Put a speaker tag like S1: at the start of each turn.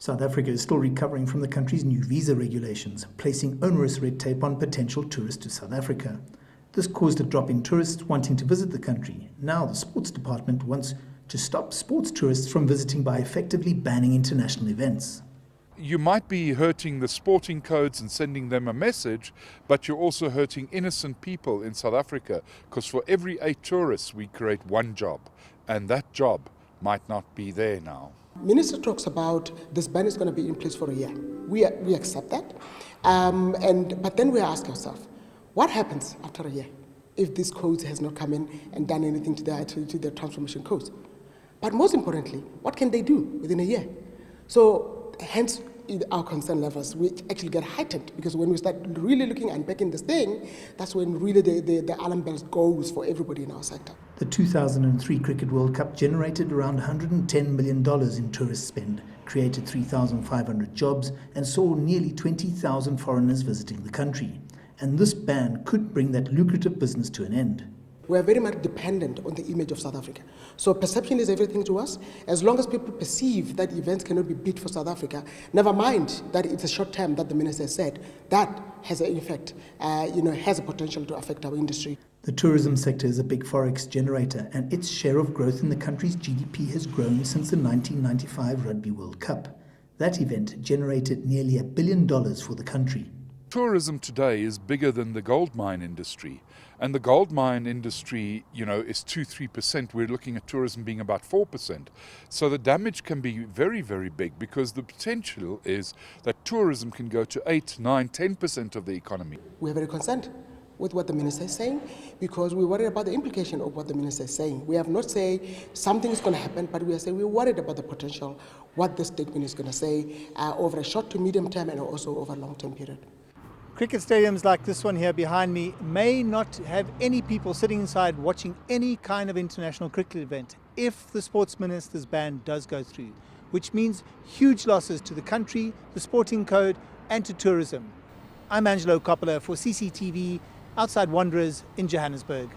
S1: South Africa is still recovering from the country's new visa regulations, placing onerous red tape on potential tourists to South Africa. This caused a drop in tourists wanting to visit the country. Now the sports department wants to stop sports tourists from visiting by effectively banning international events.
S2: You might be hurting the sporting codes and sending them a message, but you're also hurting innocent people in South Africa, because for every 8 tourists we create 1 job, and that job might not be there now.
S3: Minister talks about this ban is going to be in place for a year. We accept that, but then we ask ourselves, what happens after a year if this code has not come in and done anything to the transformation codes? But most importantly, what can they do within a year? So hence our concern levels, we actually get heightened, because when we start really looking and unpacking this thing, that's when really the alarm bells goes for everybody in our sector.
S1: The 2003 Cricket World Cup generated around $110 million in tourist spend, created 3,500 jobs, and saw nearly 20,000 foreigners visiting the country. And this ban could bring that lucrative business to an end.
S3: We are very much dependent on the image of South Africa. So perception is everything to us. As long as people perceive that events cannot be beat for South Africa, never mind that it's a short term that the minister said, that has an effect, has a potential to affect our industry.
S1: The tourism sector is a big forex generator, and its share of growth in the country's GDP has grown since the 1995 Rugby World Cup. That event generated nearly $1 billion for the country.
S2: Tourism today is bigger than the gold mine industry. And the gold mine industry, is 2-3%. We're looking at tourism being about 4%. So the damage can be very, very big, because the potential is that tourism can go to 8, 9, 10% of the economy.
S3: We're very concerned with what the minister is saying, because we're worried about the implication of what the minister is saying. We have not said something is going to happen, but we are saying we're worried about the potential, what this statement is going to say over a short to medium term and also over a long-term period.
S4: Cricket stadiums like this one here behind me may not have any people sitting inside watching any kind of international cricket event if the sports minister's ban does go through, which means huge losses to the country, the sporting code and to tourism. I'm Angelo Coppola for CCTV outside Wanderers in Johannesburg.